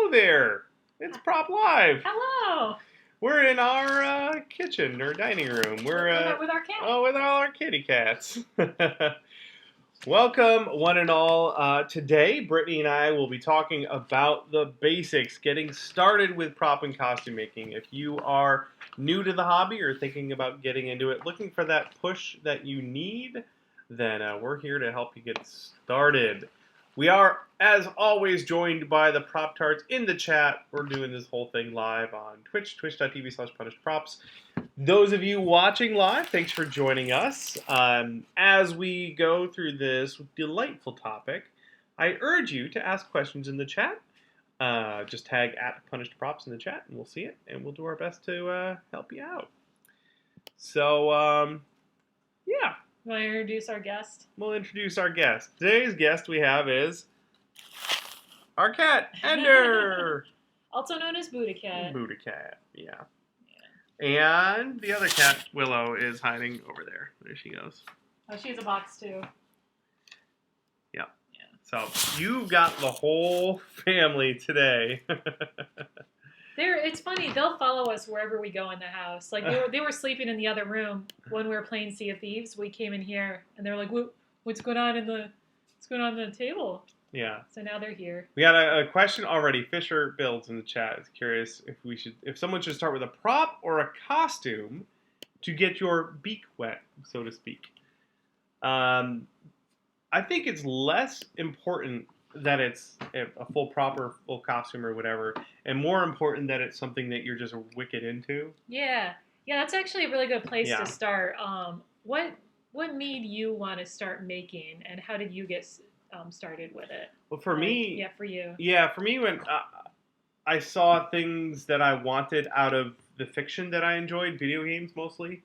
Hello there. It's Prop Live. Hello. We're in our kitchen or dining room. We're with our cat. Oh, with all our kitty cats. Welcome, one and all. Today, Brittany and I will be talking about the basics, getting started with prop and costume making. If you are new to the hobby or thinking about getting into it, looking for that push that you need, then we're here to help you get started. We are, as always, joined by the Prop Tarts in the chat. We're doing this whole thing live on Twitch, twitch.tv/punishedprops. Those of you watching live, thanks for joining us. As we go through this delightful topic, I urge you to ask questions in the chat. Just tag @punishedprops in the chat, and we'll see it, and we'll do our best to help you out. So, yeah. Want to introduce our guest? We'll introduce our guest. Today's guest we have is our cat, Ender. Also known as Buddha Cat. Buddha Cat, yeah. And the other cat, Willow, is hiding over there. There she goes. Oh, she has a box too. Yeah. So you've got the whole family today. It's funny. They'll follow us wherever we go in the house. Like they were sleeping in the other room when we were playing Sea of Thieves. We came in here and they were like, "What's going on on the table?" Yeah. So now they're here. We got a question already. Fisher Builds in the chat is curious if someone should start with a prop or a costume to get your beak wet, so to speak. I think it's less important that it's a full prop or full costume or whatever, and more important that it's something that you're just wicked into. Yeah, that's actually a really good place to start. What made you want to start making, and how did you get started with it? Well, for me, when I saw things that I wanted out of the fiction that I enjoyed, video games mostly,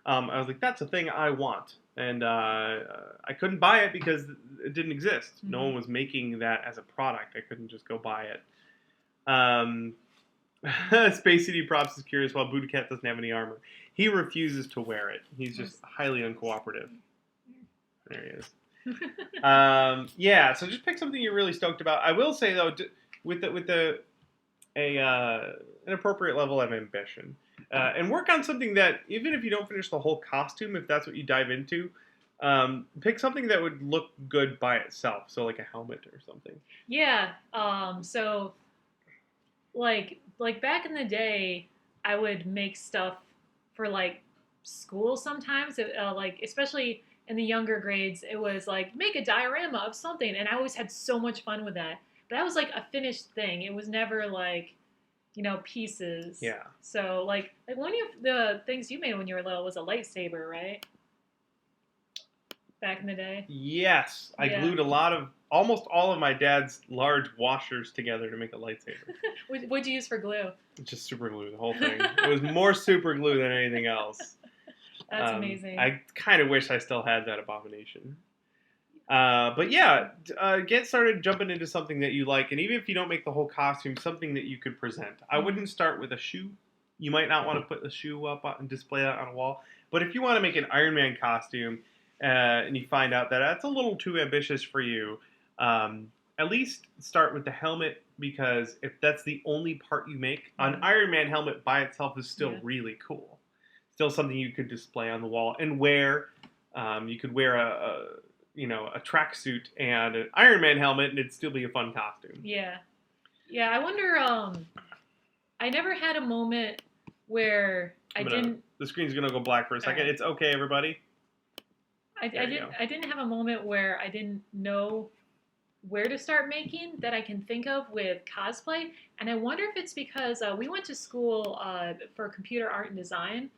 I was like, that's a thing I want. And I couldn't buy it because it didn't exist. Mm-hmm. No one was making that as a product. I couldn't just go buy it. Space City Props is curious, while Buddha Cat doesn't have any armor. He refuses to wear it. He's just highly uncooperative. There he is. So just pick something you're really stoked about. I will say, though, with an appropriate level of ambition. And work on something that, even if you don't finish the whole costume, if that's what you dive into, pick something that would look good by itself. So like a helmet or something. Yeah. So like back in the day, I would make stuff for like school sometimes. Like especially in the younger grades, it was like make a diorama of something, and I always had so much fun with that. But that was like a finished thing. It was never like, pieces. Yeah. So, like one of the things you made when you were little was a lightsaber, right? Back in the day? Yes. I glued almost all of my dad's large washers together to make a lightsaber. What'd you use for glue? Just super glue, the whole thing. It was more super glue than anything else. That's amazing. I kind of wish I still had that abomination. But yeah, get started jumping into something that you like, and even if you don't make the whole costume, something that you could present. I wouldn't start with a shoe. You might not want to put the shoe up and display that on a wall. But if you want to make an Ironman costume, and you find out that that's a little too ambitious for you, at least start with the helmet, because if that's the only part you make, an Ironman helmet by itself is still really cool. Still something you could display on the wall and wear. You could wear a tracksuit and an Iron Man helmet, and it'd still be a fun costume. Yeah. I wonder. I never had a moment where The screen's gonna go black for a second. It's okay, everybody. I didn't have a moment where I didn't know where to start making that I can think of with cosplay, and I wonder if it's because we went to school for computer art and design,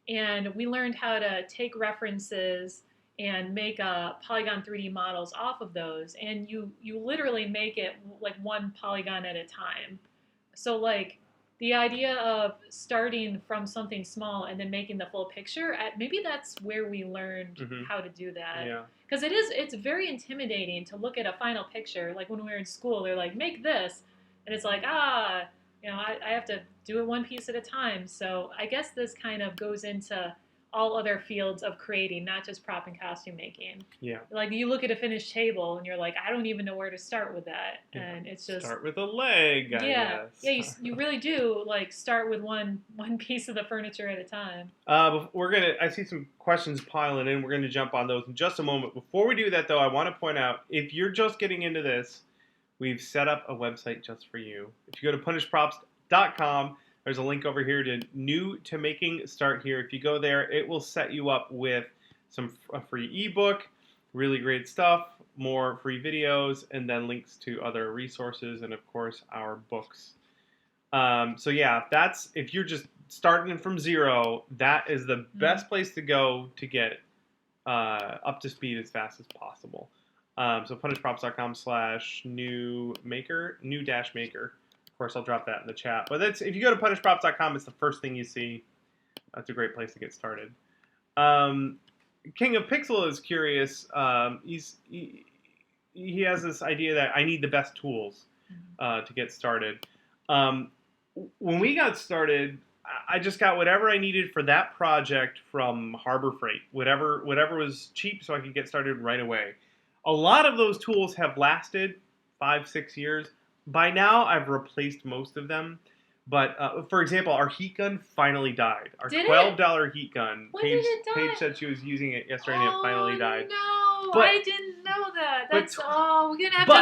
and we learned how to take references and make polygon 3D models off of those, and you literally make it like one polygon at a time. So like the idea of starting from something small and then making the full picture, maybe that's where we learned how to do that. Yeah. Because it's very intimidating to look at a final picture. Like when we were in school, they're like, make this, and it's like, I have to do it one piece at a time. So I guess this kind of goes into all other fields of creating, not just prop and costume making. Yeah. Like you look at a finished table and you're like, I don't even know where to start with that. Yeah. And it's just start with a leg, I guess. Yeah, you really do like start with one piece of the furniture at a time. I see some questions piling in. We're gonna jump on those in just a moment. Before we do that though, I want to point out, if you're just getting into this, we've set up a website just for you. If you go to punishprops.com, there's a link over here to New to Making Start Here. If you go there, it will set you up with a free ebook, really great stuff, more free videos, and then links to other resources, and of course our books. So yeah, if you're just starting from zero, that is the best place to go to get up to speed as fast as possible. So punishprops.com/new-maker. Of course, I'll drop that in the chat. But if you go to punishprops.com, it's the first thing you see. That's a great place to get started. King of Pixel is curious. He has this idea that I need the best tools to get started. When we got started, I just got whatever I needed for that project from Harbor Freight. Whatever was cheap, so I could get started right away. A lot of those tools have lasted 5-6 years. By now, I've replaced most of them. But, for example, our heat gun finally died. Our $12 heat gun. When did it die? Paige said she was using it yesterday and it finally died. No, But, I didn't know that. That's we're gonna have to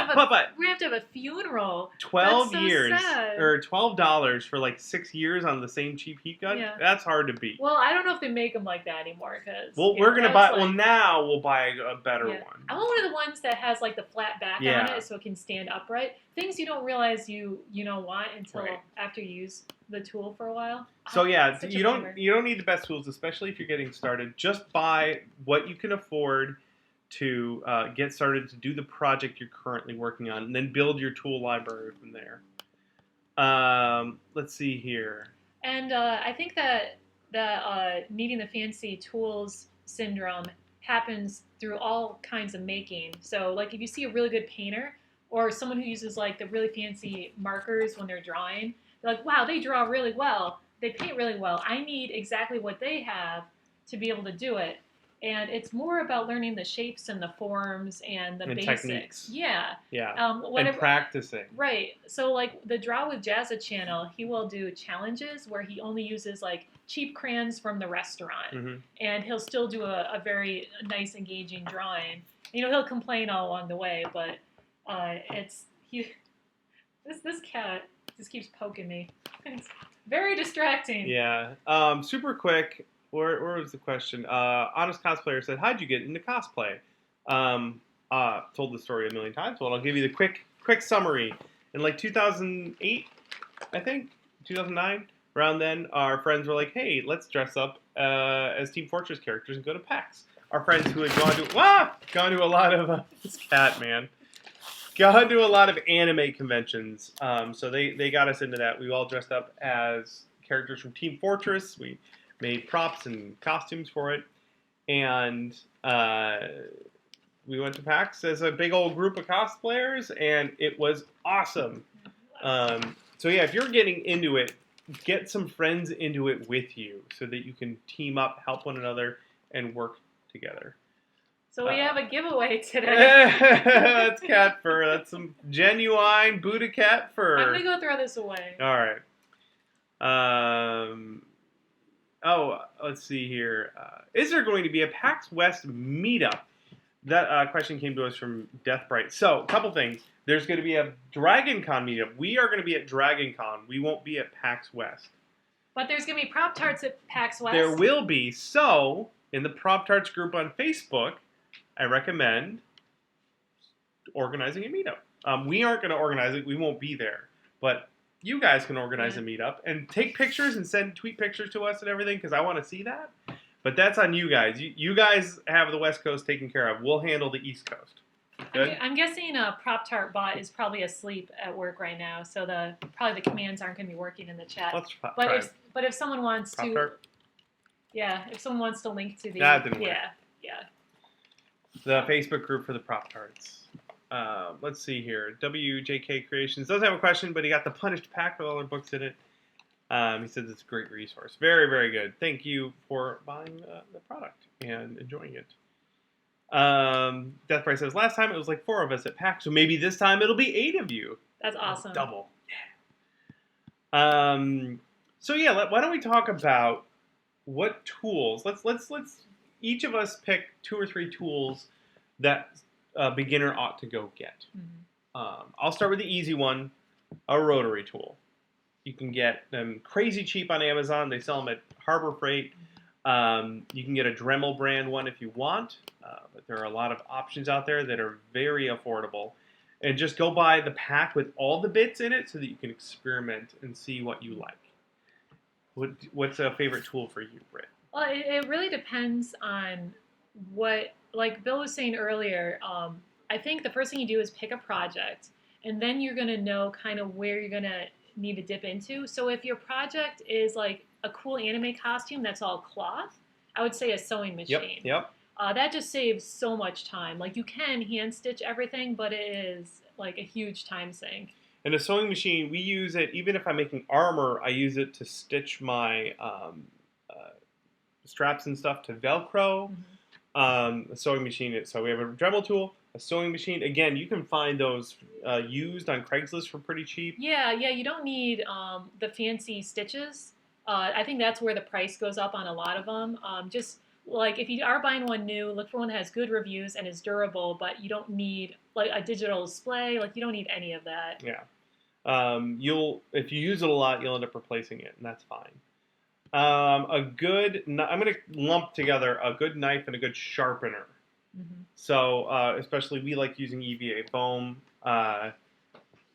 have a funeral. 12 That's so years sad. or $12 for like 6 years on the same cheap heat gun. Yeah. That's hard to beat. Well, I don't know if they make them like that anymore because. Well, we're gonna buy. Well, now we'll buy a better one. I want one of the ones that has like the flat back on it, so it can stand upright. Things you don't realize you don't want until after you use the tool for a while. So yeah, you don't need the best tools, especially if you're getting started. Just buy what you can afford to get started to do the project you're currently working on, and then build your tool library from there. Let's see here. And I think that the needing the fancy tools syndrome happens through all kinds of making. So like if you see a really good painter or someone who uses like the really fancy markers when they're drawing, they're like, wow, they draw really well. They paint really well. I need exactly what they have to be able to do it. And it's more about learning the shapes and the forms and the basics. Techniques. Yeah. Yeah. And practicing. Right. So like the Draw with Jazza channel, he will do challenges where he only uses like cheap crayons from the restaurant. And he'll still do a very nice, engaging drawing. He'll complain all along the way, but this cat just keeps poking me. It's very distracting. Yeah. Super quick. Where was the question? Honest Cosplayer said, how'd you get into cosplay? Told the story a million times, but I'll give you the quick summary. In like 2008, I think, 2009, around then, our friends were like, hey, let's dress up as Team Fortress characters and go to PAX. Our friends who had gone to a lot of, this cat, man. Gone to a lot of anime conventions. So they got us into that. We all dressed up as characters from Team Fortress. We made props and costumes for it, and we went to PAX as a big old group of cosplayers, and it was awesome. So yeah, if you're getting into it, get some friends into it with you so that you can team up, help one another, and work together. So we have a giveaway today. That's cat fur. That's some genuine Buddha cat fur. I'm going to go throw this away. All right. Let's see here. Is there going to be a PAX West meetup? That question came to us from Deathbright. So, a couple things. There's going to be a Dragon Con meetup. We are going to be at Dragon Con. We won't be at PAX West. But there's going to be Prop Tarts at PAX West. There will be. So, in the Prop Tarts group on Facebook, I recommend organizing a meetup. We aren't going to organize it. We won't be there. But you guys can organize a meetup and take pictures and tweet pictures to us and everything because I want to see that. But that's on you guys. You guys have the West Coast taken care of. We'll handle the East Coast. Good? I'm guessing a Prop Tart bot is probably asleep at work right now, so probably the commands aren't going to be working in the chat. Let's try. But if someone wants Prop-Tart? if someone wants to link to the that didn't work. The Facebook group for the Prop Tarts. Let's see here. WJK Creations does have a question, but he got the Punished pack with all their books in it. He says it's a great resource. Very, very good. Thank you for buying the product and enjoying it. Death Price says, last time it was like 4 of us at PAX, so maybe this time it'll be 8 of you. That's awesome. Double. Yeah. So yeah, why don't we talk about what tools? Let's each of us pick 2 or 3 tools that a beginner ought to go get. Mm-hmm. I'll start with the easy one, a rotary tool. You can get them crazy cheap on Amazon. They sell them at Harbor Freight. You can get a Dremel brand one if you want, but there are a lot of options out there that are very affordable. And just go buy the pack with all the bits in it so that you can experiment and see what you like. What's a favorite tool for you, Britt? Well, it really depends on what, like Bill was saying earlier, I think the first thing you do is pick a project, and then you're going to know kind of where you're going to need to dip into. So if your project is like a cool anime costume that's all cloth, I would say a sewing machine. Yep. That just saves so much time. Like you can hand stitch everything, but it is like a huge time sink. And a sewing machine, we use it, even if I'm making armor, I use it to stitch my straps and stuff to Velcro. Mm-hmm. A sewing machine, so we have a Dremel tool, a sewing machine. Again, you can find those used on Craigslist for pretty cheap. Yeah, you don't need the fancy stitches. I think that's where the price goes up on a lot of them. Just like if you are buying one new, look for one that has good reviews and is durable, but you don't need like a digital display. Like you don't need any of that. Yeah. If you use it a lot, you'll end up replacing it, and that's fine. I'm going to lump together a good knife and a good sharpener. Mm-hmm. So, especially we like using EVA foam.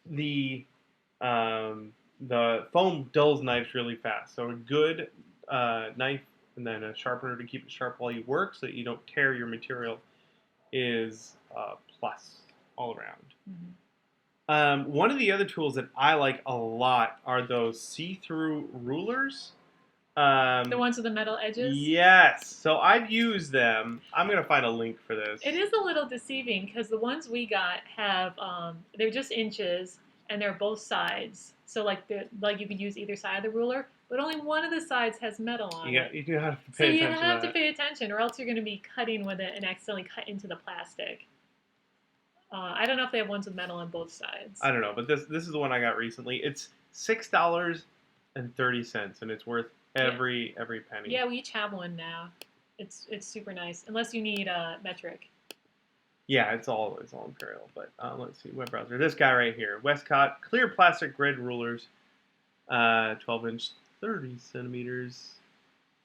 The foam dulls knives really fast. So a good knife and then a sharpener to keep it sharp while you work so that you don't tear your material is plus all around. Mm-hmm. One of the other tools that I like a lot are those see-through rulers. The ones with the metal edges? Yes. So I've used them. I'm going to find a link for this. It is a little deceiving because the ones we got have, they're just inches and they're both sides. So like you could use either side of the ruler, but only one of the sides has metal on it. You do have to pay attention. So you have to pay attention or else you're going to be cutting with it and accidentally cut into the plastic. I don't know if they have ones with metal on both sides. I don't know, but this is the one I got recently. It's $6.30 and it's worth every penny. Yeah, we each have one now. It's super nice, unless you need metric. Yeah, it's all Imperial. But let's see, web browser. This guy right here, Westcott clear plastic grid rulers, 12-inch, 30 centimeters,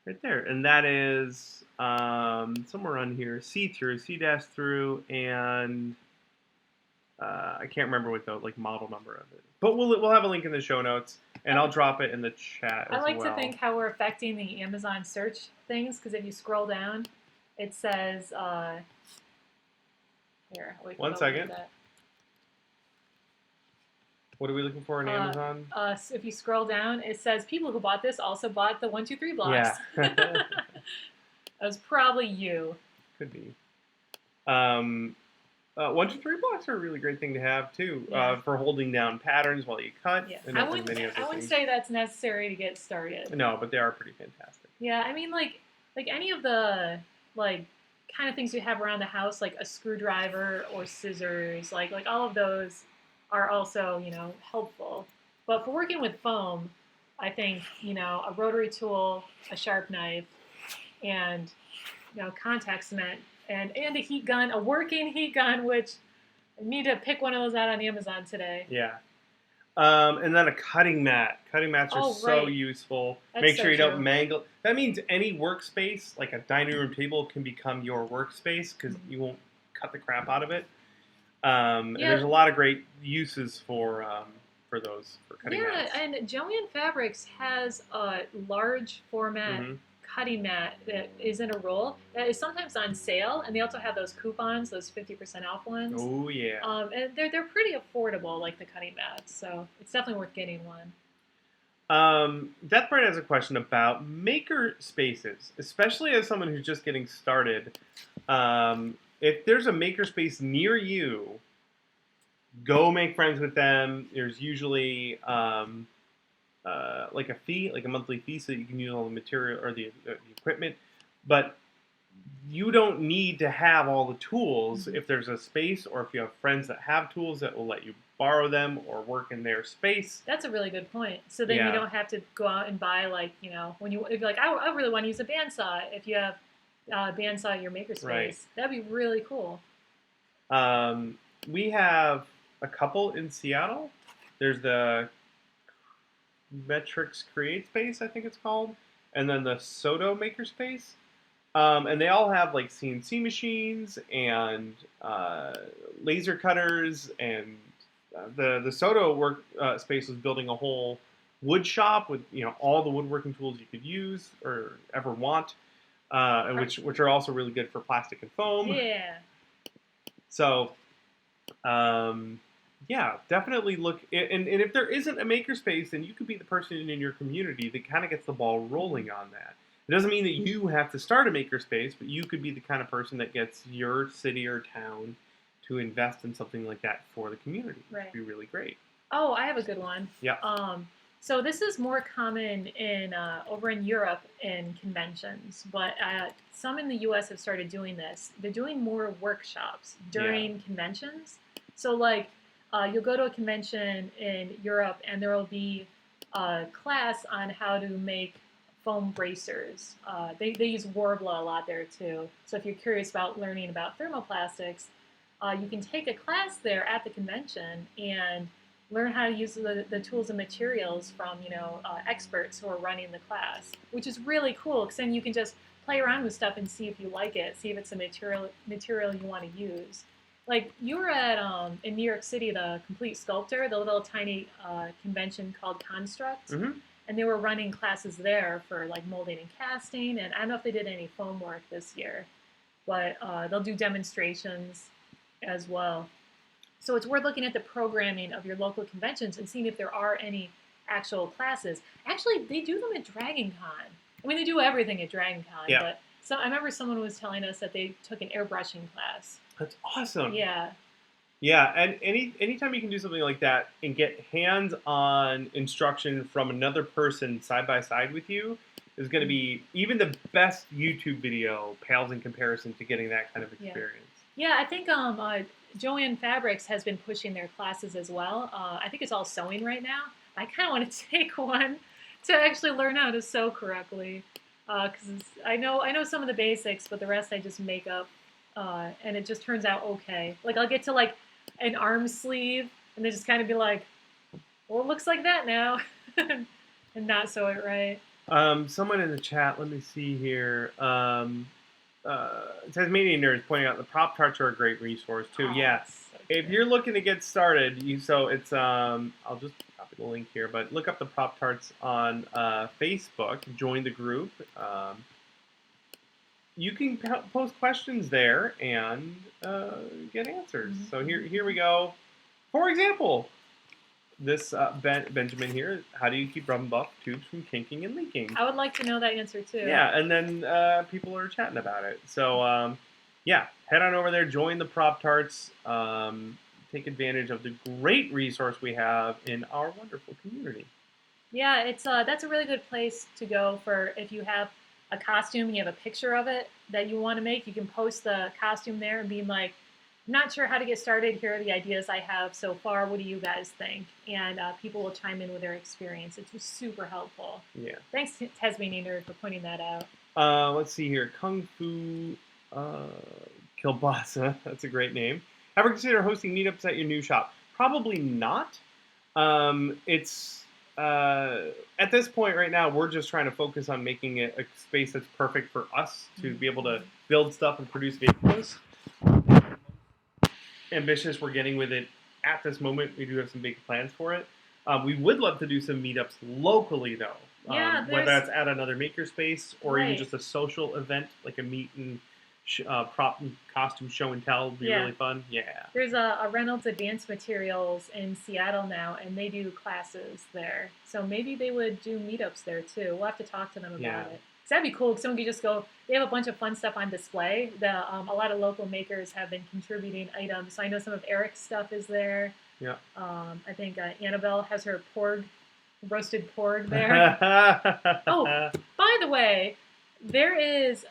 right there, and that is somewhere on here. See-through, see-through, and I can't remember what the model number of it. But we'll have a link in the show notes. And I'll drop it in the chat as well. I like to think how we're affecting the Amazon search things, because if you scroll down, it says, here, wait, 1 second. What are we looking for in Amazon? So if you scroll down, it says people who bought this also bought the 1, 2, 3 blocks. Yeah. That was probably you. Could be. 1, 2, 3 blocks are a really great thing to have too, for holding down patterns while you cut. Yeah. And I wouldn't say that's necessary to get started. No, but they are pretty fantastic. Yeah, I mean, like any of the kind of things you have around the house, like a screwdriver or scissors, like all of those are also helpful. But for working with foam, I think a rotary tool, a sharp knife, and contact cement. And a heat gun, a working heat gun, which I need to pick one of those out on Amazon today. Yeah. And then a cutting mat. Cutting mats are so useful. Make sure you don't mangle. That means any workspace, like a dining room table, can become your workspace because you won't cut the crap out of it. And there's a lot of great uses for cutting mats. Yeah, and Joanne Fabrics has a large format cutting mat that is in a roll that is sometimes on sale, and they also have those coupons, those 50% off ones. Oh yeah. And they're pretty affordable, like the cutting mats, so it's definitely worth getting one. Deathbright has a question about maker spaces, especially as someone who's just getting started. If there's a maker space near you, go make friends with them. There's usually like a fee, like a monthly fee, so that you can use all the material or the equipment. But you don't need to have all the tools if there's a space, or if you have friends that have tools that will let you borrow them or work in their space. That's a really good point. So then you don't have to go out and buy, like, when if you're like, I really want to use a bandsaw. If you have a bandsaw at your makerspace, Right. That'd be really cool. We have a couple in Seattle. There's the Metrics Create Space, I think it's called, and then the Soto Makerspace. And they all have like CNC machines and laser cutters, and the Soto work space was building a whole wood shop with all the woodworking tools you could use or ever want, and which are also really good for plastic and foam. Yeah. So, yeah, definitely look. And if there isn't a makerspace, then you could be the person in your community that kind of gets the ball rolling on that. It doesn't mean that you have to start a makerspace, but you could be the kind of person that gets your city or town to invest in something like that for the community. Right. Which would be really great. Oh, I have a good one. Yeah. So this is more common in over in Europe in conventions, but some in the U.S. have started doing this. They're doing more workshops during conventions. So like you'll go to a convention in Europe and there will be a class on how to make foam bracers. They use Warbler a lot there too. So if you're curious about learning about thermoplastics, you can take a class there at the convention and learn how to use the tools and materials from experts who are running the class, which is really cool because then you can just play around with stuff and see if you like it, see if it's a material you want to use. Like you were at in New York City, the Complete Sculptor, the little tiny convention called Construct, and they were running classes there for like molding and casting. And I don't know if they did any foam work this year, but they'll do demonstrations as well. So it's worth looking at the programming of your local conventions and seeing if there are any actual classes. Actually, they do them at Dragon Con. I mean, they do everything at Dragon Con, but I remember someone was telling us that they took an airbrushing class. That's awesome. Yeah. Yeah, and anytime you can do something like that and get hands-on instruction from another person side by side with you is going to be, even the best YouTube video pales in comparison to getting that kind of experience. Yeah, I think Joanne Fabrics has been pushing their classes as well. I think it's all sewing right now. I kind of want to take one to actually learn how to sew correctly, because I know some of the basics, but the rest I just make up, and it just turns out okay. Like I'll get to like an arm sleeve, and they just kind of be like, "Well, it looks like that now," and not sew it right. Someone in the chat, let me see here. Tasmanian Nerd is pointing out the Prop Tarts are a great resource too. Oh, Yes, so if you're looking to get started, it's I'll just copy the link here, but look up the Prop Tarts on Facebook. Join the group. You can post questions there and get answers. So here we go. For example, this Benjamin here, how do you keep rub and buff tubes from kinking and leaking? I would like to know that answer too. Yeah, and then people are chatting about it. So yeah, head on over there, join the Prop Tarts, take advantage of the great resource we have in our wonderful community. Yeah, it's that's a really good place to go for if you have a costume and you have a picture of it that you want to make. You can post the costume there and be like, I'm not sure how to get started. Here are the ideas I have so far. What do you guys think? And people will chime in with their experience. It's just super helpful. Yeah. Thanks, Tasmanian Nerd, for pointing that out. Let's see here. Kung Fu Kilbasa. That's a great name. Ever consider hosting meetups at your new shop? Probably not. It's at this point right now, we're just trying to focus on making it a space that's perfect for us to be able to build stuff and produce videos. Ambitious we're getting with it at this moment. We do have some big plans for it. We would love to do some meetups locally, though. Yeah, whether that's at another makerspace or even just a social event, like a meet and prop and costume show and tell would be really fun. Yeah. There's a Reynolds Advanced Materials in Seattle now, and they do classes there. So maybe they would do meetups there, too. We'll have to talk to them about it. That'd be cool. Someone could just go. They have a bunch of fun stuff on display. A lot of local makers have been contributing items. So I know some of Eric's stuff is there. Yeah. I think Annabelle has her Porg roasted porg there. Oh, by the way, there is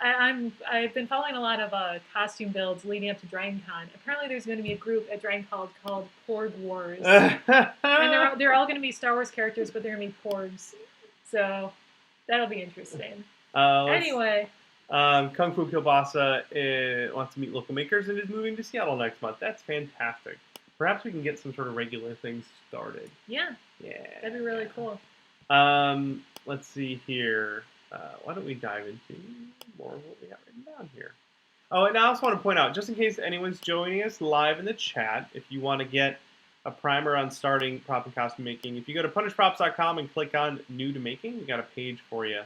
I've been following a lot of costume builds leading up to DragonCon. Apparently, there's going to be a group at DragonCon called Porg Wars, and they're all going to be Star Wars characters, but they're going to be porgs. So that'll be interesting. Anyway, Kung Fu Kielbasa wants to meet local makers and is moving to Seattle next month. That's fantastic. Perhaps we can get some sort of regular things started. Yeah. Yeah. That'd be really cool. Let's see here. Why don't we dive into more of what we got written down here? Oh, and I also want to point out, just in case anyone's joining us live in the chat, if you want to get a primer on starting prop and costume making, if you go to punishprops.com and click on New to Making, we got a page for you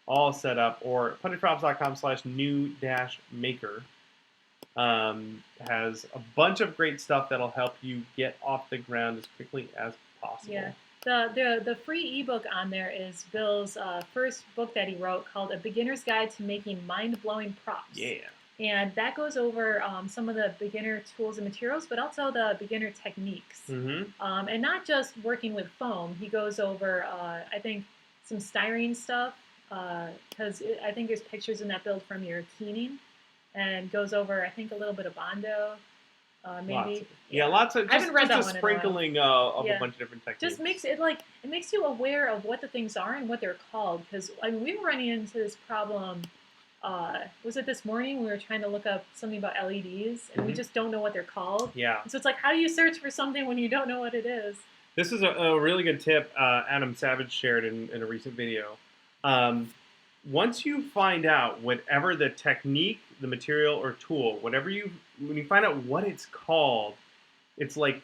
all set up, or punishprops.com/new-maker has a bunch of great stuff that'll help you get off the ground as quickly as possible. Yeah. The free ebook on there is Bill's first book that he wrote called A Beginner's Guide to Making Mind-Blowing Props. Yeah. And that goes over some of the beginner tools and materials, but also the beginner techniques. Mm-hmm. And not just working with foam. He goes over, I think, some styrene stuff, because I think there's pictures in that build from your keening, and goes over, I think, a little bit of Bondo. Maybe. Lots of. I haven't read that just one a sprinkling of a bunch of different techniques. Just makes it it makes you aware of what the things are and what they're called. Because I mean, we were running into this problem. Was it this morning? We were trying to look up something about LEDs, and we just don't know what they're called. Yeah. And so it's like, how do you search for something when you don't know what it is? This is a really good tip Adam Savage shared in a recent video. Once you find out whatever the technique, the material, or tool, when you find out what it's called, it's like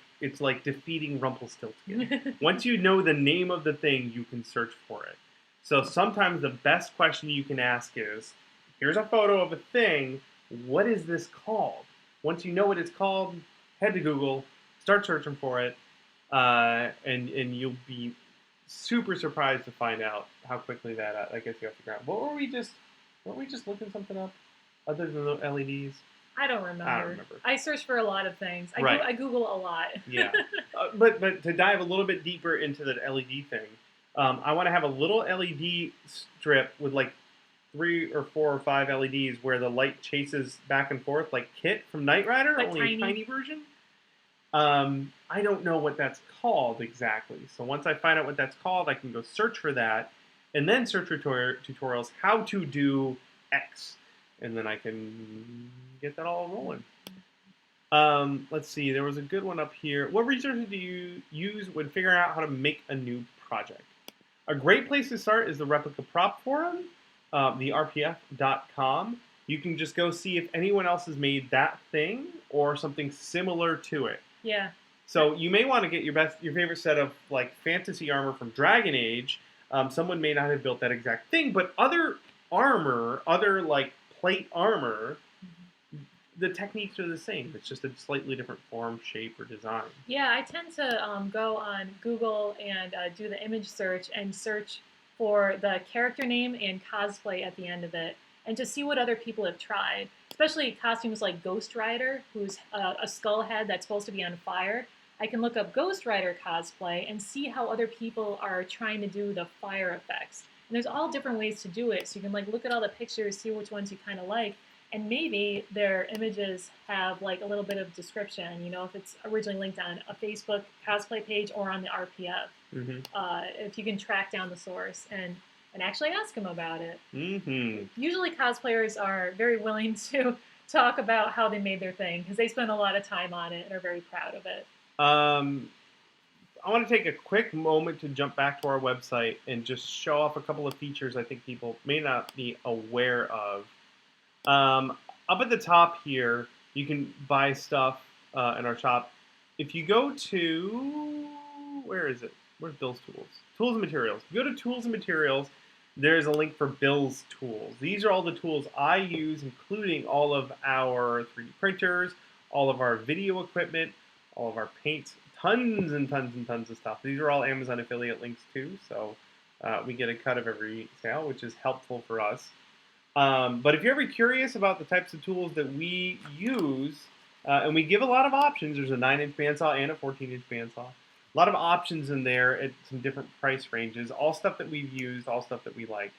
defeating Rumpelstiltskin. Once you know the name of the thing, you can search for it. So sometimes the best question you can ask is, here's a photo of a thing, what is this called? Once you know what it's called, head to Google, start searching for it, and you'll be super surprised to find out how quickly that gets you off the ground. Weren't we just looking something up other than the LEDs? I don't remember. I search for a lot of things. I Google a lot. Yeah, but to dive a little bit deeper into the LED thing, I want to have a little LED strip with like 3 or 4 or 5 LEDs where the light chases back and forth like Kit from Knight Rider, like only a tiny version. I don't know what that's called exactly. So once I find out what that's called, I can go search for that, and then search for tutorials how to do X, and then I can get that all rolling. Let's see. There was a good one up here. What resources do you use when figuring out how to make a new project? A great place to start is the Replica Prop Forum, the rpf.com. You can just go see if anyone else has made that thing or something similar to it. Yeah. So you may want to get your favorite set of like fantasy armor from Dragon Age. Someone may not have built that exact thing, but other armor, other like plate armor, the techniques are the same. It's just a slightly different form, shape, or design. Yeah, I tend to go on Google and do the image search and search for the character name and cosplay at the end of it, and just see what other people have tried. Especially costumes like Ghost Rider, who's a skull head that's supposed to be on fire. I can look up Ghost Rider cosplay and see how other people are trying to do the fire effects. And there's all different ways to do it, so you can like look at all the pictures, see which ones you kind of like, and maybe their images have like a little bit of description, you know, if it's originally linked on a Facebook cosplay page or on the RPF. If you can track down the source and actually ask them about it. Usually cosplayers are very willing to talk about how they made their thing because they spend a lot of time on it and are very proud of it. I want to take a quick moment to jump back to our website and just show off a couple of features I think people may not be aware of. Up at the top here, you can buy stuff in our shop. If you go to, where is it? Where's Bill's Tools? Tools and Materials. If you go to Tools and Materials, there's a link for Bill's tools. These are all the tools I use, including all of our 3D printers, all of our video equipment, all of our paints, tons and tons and tons of stuff. These are all Amazon affiliate links too, so we get a cut of every sale, which is helpful for us. But if you're ever curious about the types of tools that we use, and we give a lot of options, there's a 9-inch bandsaw and a 14-inch bandsaw. A lot of options in there at some different price ranges. All stuff that we've used, all stuff that we like.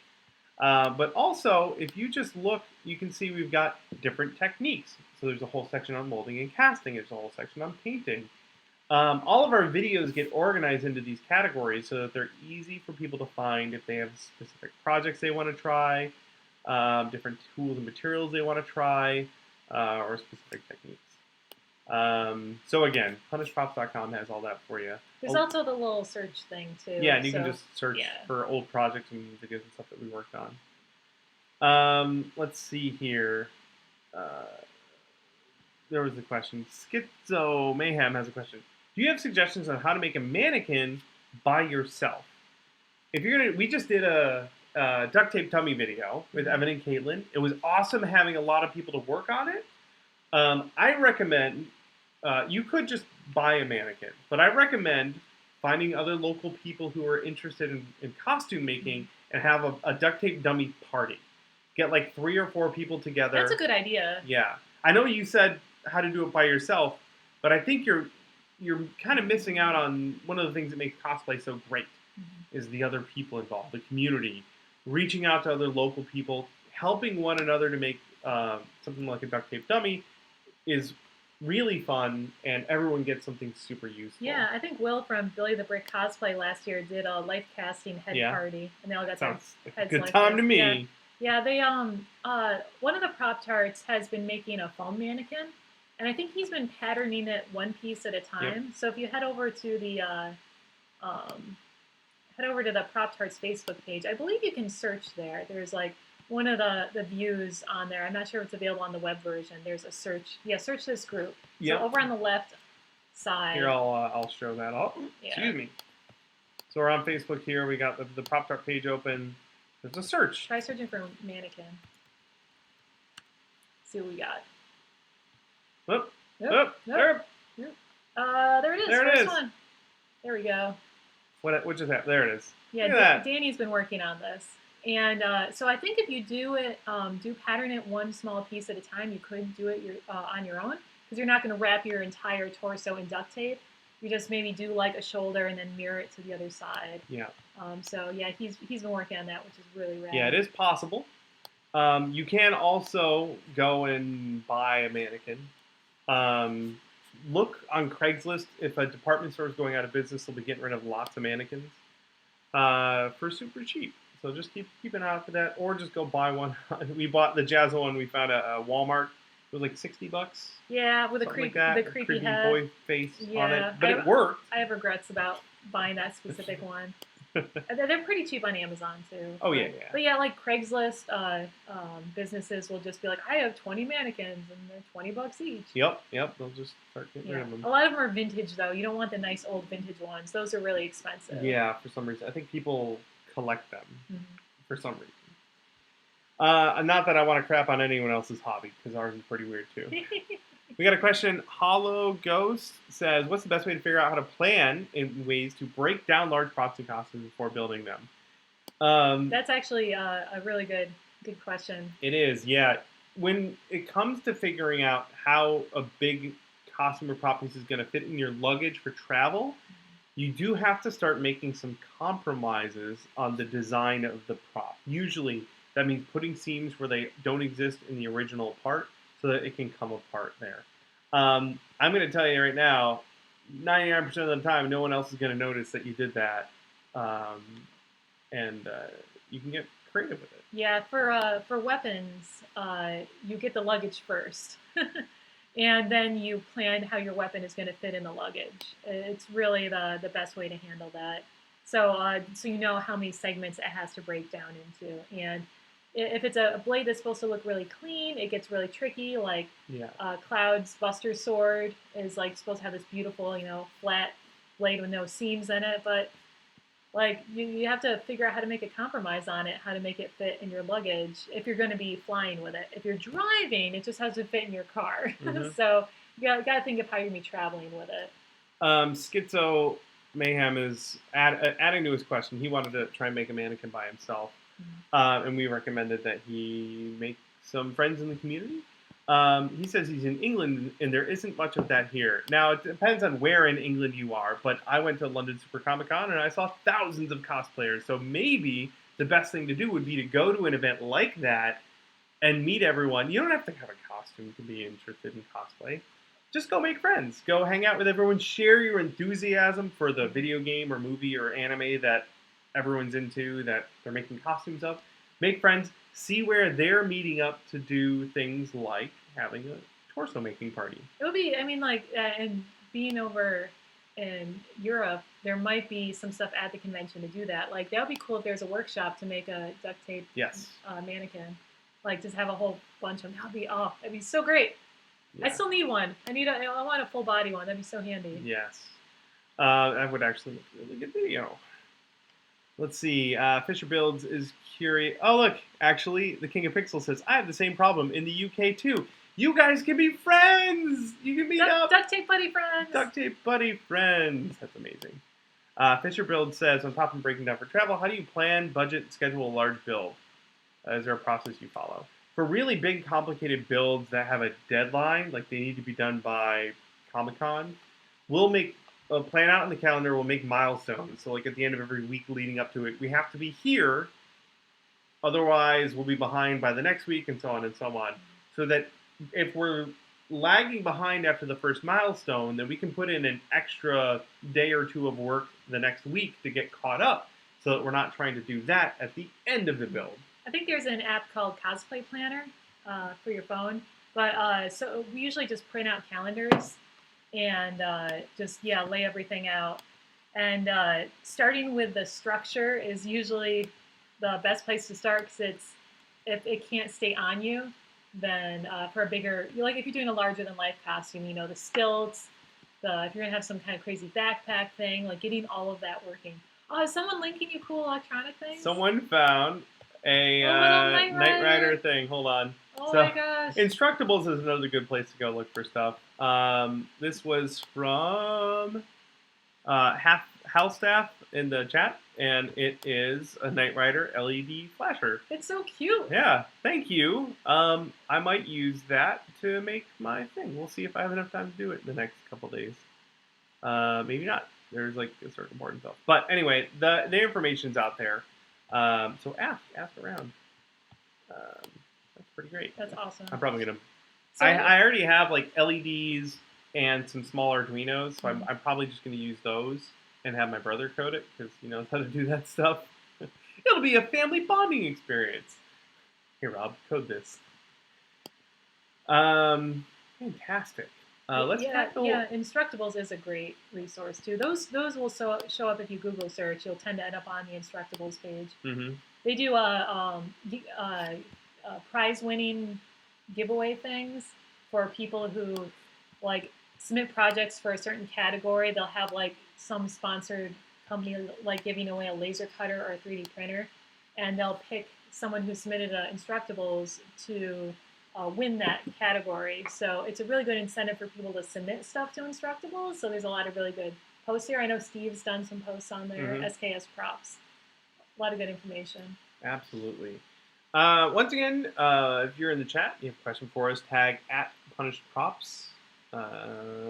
But also, if you just look, you can see we've got different techniques. So there's a whole section on molding and casting. There's a whole section on painting. All of our videos get organized into these categories so that they're easy for people to find if they have specific projects they want to try, different tools and materials they want to try, or specific techniques. So again, punishprops.com has all that for you. There's also the little search thing too. Yeah, and you can just search for old projects and videos and stuff that we worked on. Let's see here. There was a question. Schizo Mayhem has a question. Do you have suggestions on how to make a mannequin by yourself? If you're gonna, we just did a duct tape tummy video with Evan and Caitlin. It was awesome having a lot of people to work on it. I recommend you could just buy a mannequin, but I recommend finding other local people who are interested in costume making and have a duct tape dummy party. Get like 3 or 4 people together. That's a good idea. Yeah, I know you said how to do it by yourself, but I think you're kind of missing out on one of the things that makes cosplay so great is the other people involved, the community, reaching out to other local people, helping one another to make something like a duct tape dummy is really fun, and everyone gets something super useful. Yeah, I think Will from Billy the Brick Cosplay last year did a life casting head party, and they all got sounds their like heads a good time to me. Yeah, they one of the prop tarts has been making a foam mannequin, and I think he's been patterning it one piece at a time. Yep. So if you head over to the Prop Tarts Facebook page, I believe you can search there. There's like one of the views on there. I'm not sure if it's available on the web version. There's a search. Yeah, search this group. Yep. So over on the left side. Here, I'll show that up. Yeah. Excuse me. So we're on Facebook here. We got the Prop Tart page open. There's a search. Try searching for mannequin. See what we got. Oop. Nope. Nope. Nope. There it is. There it First is. one. There we go. Which is that? There it is. Yeah, Danny's been working on this. And so I think if you do it, do pattern it one small piece at a time, you could do it on your own, because you're not going to wrap your entire torso in duct tape. You just maybe do like a shoulder and then mirror it to the other side. Yeah. So yeah, he's been working on that, which is really rad. Yeah, it is possible. You can also go and buy a mannequin. Look on Craigslist. If a department store is going out of business, they'll be getting rid of lots of mannequins for super cheap. So just keep an eye out for that, or just go buy one. We bought the Jazzo one we found at Walmart. It was like $60. Yeah, with the creepy head. Boy face on it, but it worked. I have regrets about buying that specific one. They're pretty cheap on Amazon too. Oh yeah. But yeah, like Craigslist, businesses will just be like, I have 20 mannequins and they're $20 each. Yep. They'll just start getting rid of them. A lot of them are vintage though. You don't want the nice old vintage ones. Those are really expensive. Yeah, for some reason. I think people collect them for some reason. Not that I want to crap on anyone else's hobby, because ours is pretty weird too. We got a question. Hollow Ghost says, what's the best way to figure out how to plan in ways to break down large props and costumes before building them? That's actually a really good question. It is, yeah. When it comes to figuring out how a big costume or prop piece is going to fit in your luggage for travel, you do have to start making some compromises on the design of the prop. Usually, that means putting seams where they don't exist in the original part, so that it can come apart there. I'm going to tell you right now, 99% of the time, no one else is going to notice that you did that, and you can get creative with it. Yeah, for weapons, you get the luggage first, and then you plan how your weapon is going to fit in the luggage. It's really the best way to handle that. So you know how many segments it has to break down into, and if it's a blade that's supposed to look really clean, it gets really tricky. Like Cloud's Buster Sword is like supposed to have this beautiful, flat blade with no seams in it. But like you have to figure out how to make a compromise on it, how to make it fit in your luggage if you're going to be flying with it. If you're driving, it just has to fit in your car. So you got to think of how you're going to be traveling with it. Schizo Mayhem is adding to his question. He wanted to try and make a mannequin by himself. And we recommended that he make some friends in the community. He says he's in England, and there isn't much of that here. Now, it depends on where in England you are, but I went to London Super Comic Con, and I saw thousands of cosplayers. So maybe the best thing to do would be to go to an event like that and meet everyone. You don't have to have a costume to be interested in cosplay. Just go make friends. Go hang out with everyone. Share your enthusiasm for the video game or movie or anime that everyone's into, that they're making costumes of. Make friends. See where they're meeting up to do things like having a torso making party. It would be, I mean, like, and being over in Europe, there might be some stuff at the convention to do that. Like, that would be cool if there's a workshop to make a duct tape mannequin. Like, just have a whole bunch of them. That'd be so great. Yeah. I still need one. I want a full body one. That'd be so handy. Yes. That would actually make a really good video. Let's see. Fisher Builds is curious. Oh, look. Actually, the King of Pixels says, I have the same problem in the UK, too. You guys can be friends. You can meet up. Duct tape buddy friends. Duct tape buddy friends. That's amazing. Fisher Builds says, on top of breaking down for travel, how do you plan, budget, and schedule a large build? Is there a process you follow? For really big, complicated builds that have a deadline, like they need to be done by Comic-Con, we'll plan out in the calendar, we'll make milestones. So like at the end of every week leading up to it, we have to be here. Otherwise, we'll be behind by the next week and so on and so on. So that if we're lagging behind after the first milestone, then we can put in an extra day or two of work the next week to get caught up so that we're not trying to do that at the end of the build. I think there's an app called Cosplay Planner for your phone. But so we usually just print out calendars and just lay everything out. And starting with the structure is usually the best place to start, because if it can't stay on you, then for a bigger, like if you're doing a larger than life costume, the stilts, if you're gonna have some kind of crazy backpack thing, like getting all of that working. Oh, is someone linking you cool electronic things? Someone found a Knight Rider thing. Hold on. Oh my gosh. Instructables is another good place to go look for stuff. This was from Halstaff in the chat, and it is a Knight Rider LED flasher. It's so cute. Yeah, thank you. I might use that to make my thing. We'll see if I have enough time to do it in the next couple days. Maybe not. There's like a certain important stuff. But anyway, the information's out there. So ask around. That's pretty great. That's awesome. I'm probably gonna. I already have like LEDs and some small Arduinos, so I'm probably just gonna use those and have my brother code it, because he knows how to do that stuff. It'll be a family bonding experience. Here, Rob, code this. Fantastic. Let's tackle. Yeah, Instructables is a great resource too. Those will show up if you Google search. You'll tend to end up on the Instructables page. Mm-hmm. They do prize-winning giveaway things for people who like submit projects for a certain category. They'll have like some sponsored company like giving away a laser cutter or a 3D printer, and they'll pick someone who submitted Instructables to win that category. So it's a really good incentive for people to submit stuff to Instructables. So there's a lot of really good posts here. I know Steve's done some posts on there. Mm-hmm. SKS props. A lot of good information. Absolutely. Once again, if you're in the chat, you have a question for us, tag @PunishedProps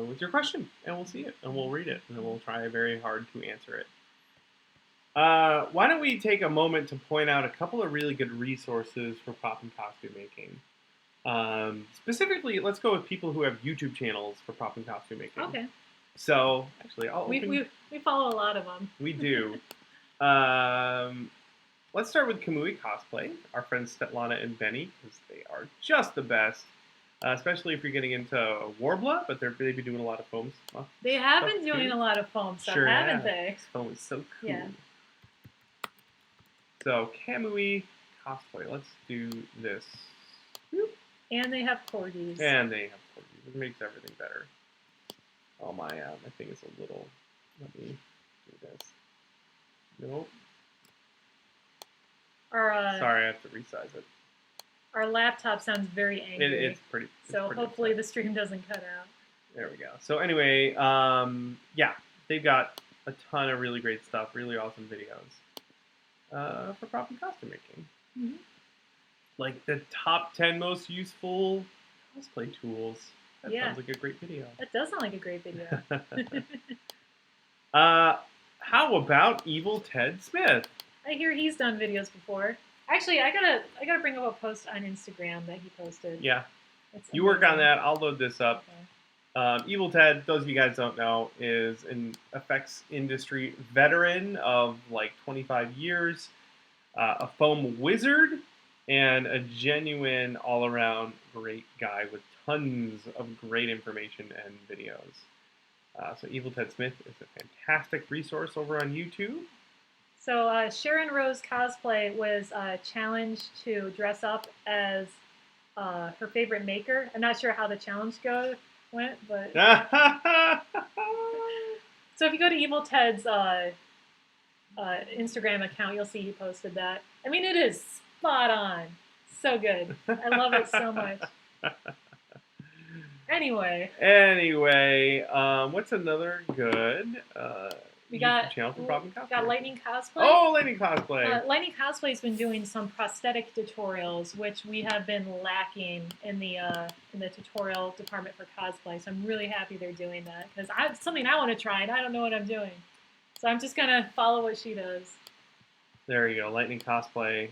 with your question, and we'll see it, and we'll read it, and then we'll try very hard to answer it. Why don't we take a moment to point out a couple of really good resources for prop and costume making. Specifically, let's go with people who have YouTube channels for prop and costume making. Okay. So, actually, we follow a lot of them. We do. Let's start with Kamui Cosplay, our friends Svetlana and Benny, because they are just the best. Especially if you're getting into Warbler, but they've been doing a lot of foam stuff. They have been doing a lot of foam stuff, haven't they? This foam is so cool. Yeah. So, Kamui Cosplay, let's do this. And they have corgis. It makes everything better. Oh, my thing is a little... Let me do this. Nope. Sorry, I have to resize it. Our laptop sounds very angry. It's pretty hopefully the stream doesn't cut out. There we go. So anyway, they've got a ton of really great stuff, really awesome videos for prop and costume making. Mm-hmm. Like the top 10 most useful Cosplay tools. That Yeah. sounds like a great video. That does sound like a great video. How about Evil Ted Smith? I hear he's done videos before. Actually, I gotta bring up a post on Instagram that he posted. Yeah. It's You work on amazing. that. I'll load this up. Okay. Evil Ted, those of you guys don't know, is an effects industry veteran of like 25 years, a foam wizard, and a genuine all-around great guy with tons of great information and videos. So Evil Ted Smith is a fantastic resource over on YouTube. So Sharon Rose Cosplay was challenged to dress up as her favorite maker. I'm not sure how the challenge went, but so if you go to Evil Ted's Instagram account, you'll see he posted that. I mean, it is spot on. So good. I love it so much. Anyway, what's another good we got channel from Prop and Cosplay? Got Lightning Cosplay. Oh, Lightning Cosplay. Lightning Cosplay's been doing some prosthetic tutorials, which we have been lacking in the tutorial department for cosplay. So I'm really happy they're doing that because it's something I want to try and I don't know what I'm doing. So I'm just gonna follow what she does. There you go, Lightning Cosplay.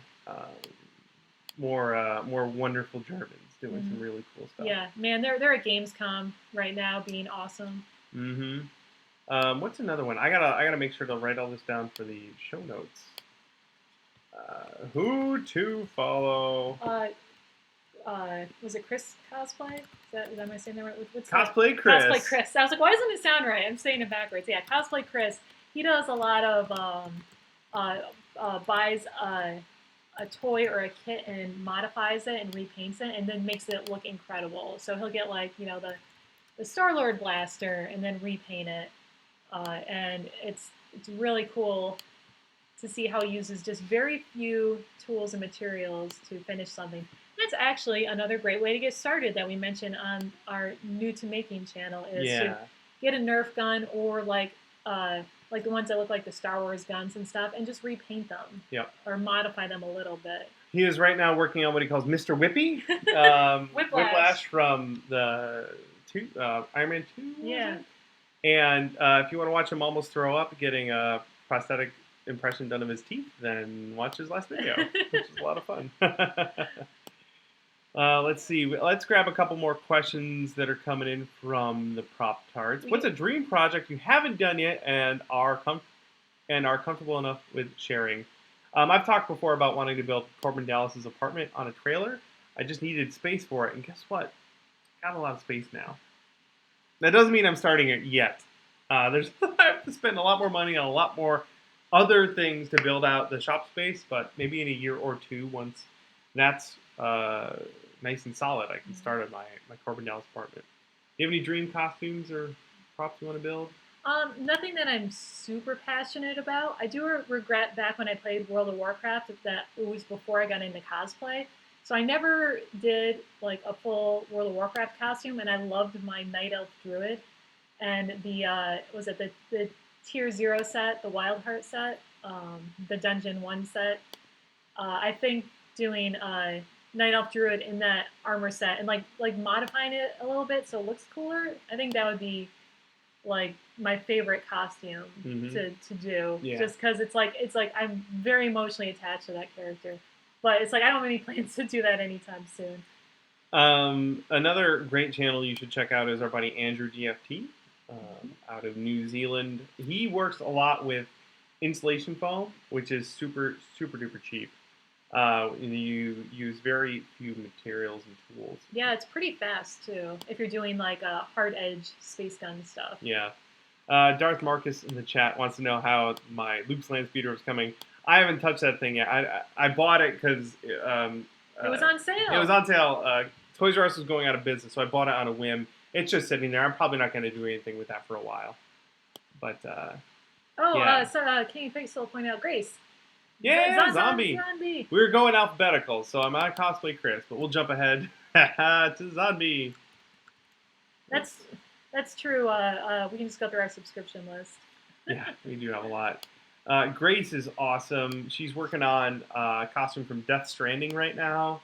More wonderful Germans doing some really cool stuff. Yeah, man, they're at Gamescom right now, being awesome. Mm-hmm. What's another one? I gotta make sure to write all this down for the show notes. Who to follow? Was it Chris Cosplay? Am I saying that right? What's Cosplay Chris. Cosplay Chris. I was like, why doesn't it sound right? I'm saying it backwards. Yeah, Cosplay Chris. He does a lot of buys a toy or a kit and modifies it and repaints it and then makes it look incredible. So he'll get like the Star-Lord blaster and then repaint it, and it's really cool to see how he uses just very few tools and materials to finish something. That's actually another great way to get started that we mentioned on our new to making channel is to get a Nerf gun or like the ones that look like the Star Wars guns and stuff and just repaint them. Yep. Or modify them a little bit. He is right now working on what he calls Mr. Whippy. Whiplash from the Ironman 2. Yeah. And if you want to watch him almost throw up getting a prosthetic impression done of his teeth, then watch his last video, which is a lot of fun. Let's see. Let's grab a couple more questions that are coming in from the Prop Tarts. What's a dream project you haven't done yet and are comfortable enough with sharing? I've talked before about wanting to build Corbin Dallas's apartment on a trailer. I just needed space for it, and guess what? I got a lot of space now. That doesn't mean I'm starting it yet. I have to spend a lot more money on a lot more other things to build out the shop space, but maybe in a year or two, once that's nice and solid, I can start at my Corbin Dallas apartment. Do you have any dream costumes or props you want to build? Nothing that I'm super passionate about. I do regret back when I played World of Warcraft that it was before I got into cosplay. So I never did like a full World of Warcraft costume, and I loved my Night Elf Druid. And the Tier 0 set, the Wild Heart set, the Dungeon 1 set. I think doing Night Elf Druid in that armor set and like modifying it a little bit so it looks cooler, I think that would be like my favorite costume to do. Yeah. Just because it's like I'm very emotionally attached to that character. But it's like I don't have any plans to do that anytime soon. Another great channel you should check out is our buddy Andrew DFT out of New Zealand. He works a lot with insulation foam, which is super, super duper cheap. You use very few materials and tools. Yeah, it's pretty fast too if you're doing like a hard edge space gun stuff. Yeah. Darth Marcus in the chat wants to know how my Luke's Land Speeder is coming. I haven't touched that thing yet. I bought it because it was on sale. It was on sale. Toys R Us was going out of business, so I bought it on a whim. It's just sitting there. I'm probably not going to do anything with that for a while. But King Pixel pointed out Grace. Yeah, Zonbi. We were going alphabetical, so I'm on Cosplay Chris, but we'll jump ahead to Zonbi. That's true. We can just go through our subscription list. Yeah, we do have a lot. Grace is awesome. She's working on a costume from Death Stranding right now.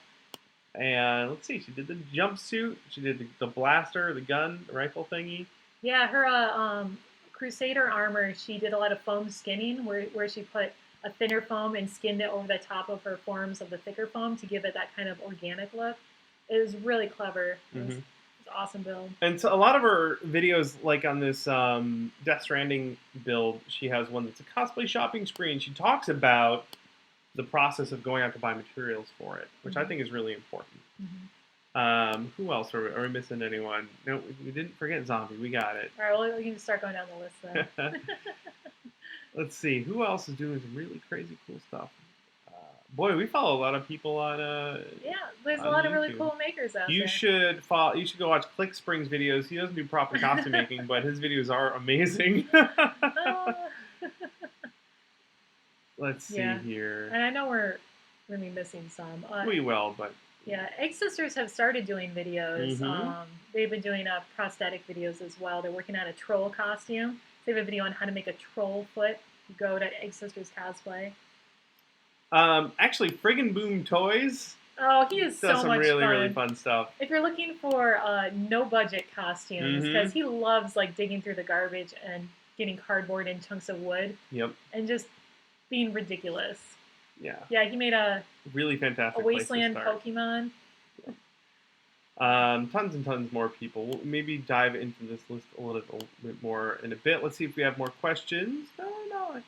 And let's see, she did the jumpsuit, she did the blaster, the gun, the rifle thingy. Yeah, her Crusader armor, she did a lot of foam skinning where she put a thinner foam and skinned it over the top of her forms of the thicker foam to give it that kind of organic look. It was really clever. It was an awesome build. And so a lot of her videos, like on this Death Stranding build, she has one that's a cosplay shopping screen. She talks about the process of going out to buy materials for it, which I think is really important. Who else are we missing? Anyone? No, we didn't forget Zonbi. We got it. All right, well, we can start going down the list then. Let's see. Who else is doing some really crazy cool stuff? Boy, we follow a lot of people on. Yeah, there's a lot of really cool makers out there. You should follow. You should go watch Click Spring's videos. He doesn't do proper costume making, but his videos are amazing. Let's see here. And I know we're really missing some. We will, but yeah, Egg Sisters have started doing videos. They've been doing prosthetic videos as well. They're working on a troll costume. They have a video on how to make a troll foot. You go to Egg Sisters Cosplay. Actually, Friggin' Boom Toys. Oh, he is so much fun. Does some really fun stuff. If you're looking for no budget costumes, because he loves like digging through the garbage and getting cardboard and chunks of wood. Yep. And just being ridiculous. Yeah. Yeah, he made a really fantastic a wasteland Pokemon. Tons and tons more people. We'll maybe dive into this list a little bit more in a bit. Let's see if we have more questions. No.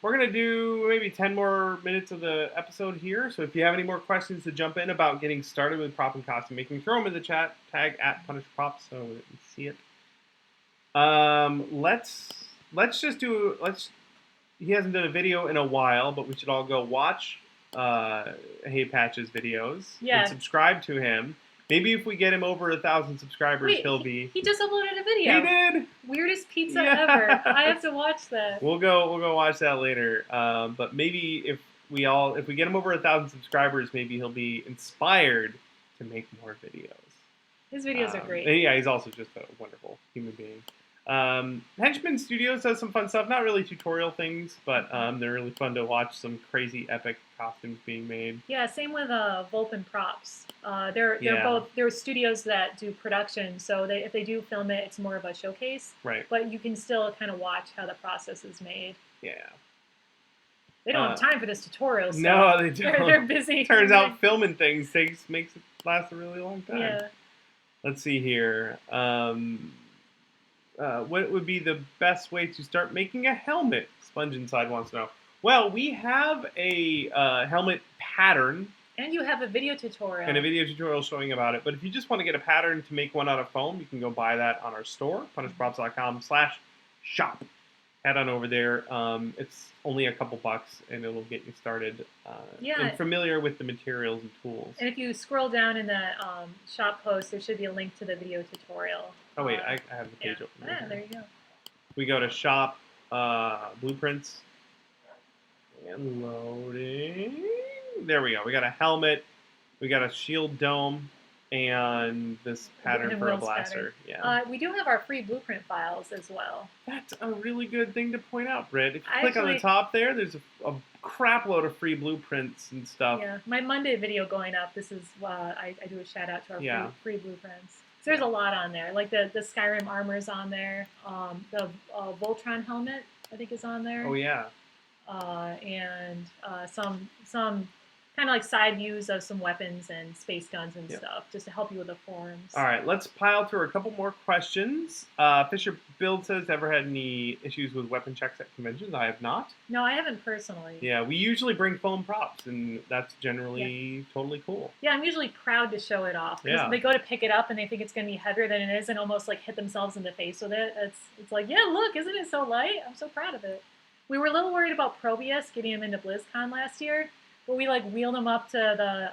We're going to do maybe 10 more minutes of the episode here. So if you have any more questions to jump in about getting started with prop and costume making, throw them in the chat. Tag @PunishProps so we can see it. Let's just do... He hasn't done a video in a while, but we should all go watch Hey Patch's videos and subscribe to him. Maybe if we get him over 1,000 subscribers, he'll be... He just uploaded a video. He did! Weirdest pizza ever. I have to watch that. We'll go watch that later. But maybe if we get him over 1,000 subscribers, maybe he'll be inspired to make more videos. His videos are great. Yeah, he's also just a wonderful human being. Henchman Studios does some fun stuff. Not really tutorial things, but they're really fun to watch some crazy epic costumes being made. Yeah, same with Vulpin Props. They're studios that do production, so if they do film it, it's more of a showcase. Right. But you can still kind of watch how the process is made. Yeah. They don't have time for this tutorial. So no, they don't. They're busy. Turns out filming things makes it last a really long time. Yeah. Let's see here. What would be the best way to start making a helmet? Sponge Inside wants to know. Well, we have a helmet pattern. And you have a video tutorial. And a video tutorial showing about it. But if you just want to get a pattern to make one out of foam, you can go buy that on our store, punishprops.com/shop. Head on over there. It's only a couple bucks, and it'll get you started and familiar with the materials and tools. And if you scroll down in the shop post, there should be a link to the video tutorial. Oh, wait, I have the page open. Ah, there you go. We go to shop, blueprints, and loading. There we go. We got a helmet, we got a shield dome, and this pattern for a blaster. Yeah. We do have our free blueprint files as well. That's a really good thing to point out, Britt. If you click on the top there, there's a crap load of free blueprints and stuff. Yeah, my Monday video going up, this is I do a shout out to our free blueprints. So there's a lot on there, like the Skyrim armor's on there, the Voltron helmet I think is on there. Oh yeah. And some kind of like side views of some weapons and space guns and stuff, just to help you with the forms. All right, let's pile through a couple more questions. Fisher Build says, ever had any issues with weapon checks at conventions? I have not. No, I haven't personally. Yeah, we usually bring foam props, and that's generally totally cool. Yeah, I'm usually proud to show it off. Because they go to pick it up, and they think it's going to be heavier than it is, and almost like hit themselves in the face with it. It's like, yeah, look, isn't it so light? I'm so proud of it. We were a little worried about Probius getting him into BlizzCon last year. But we like wheeled him up to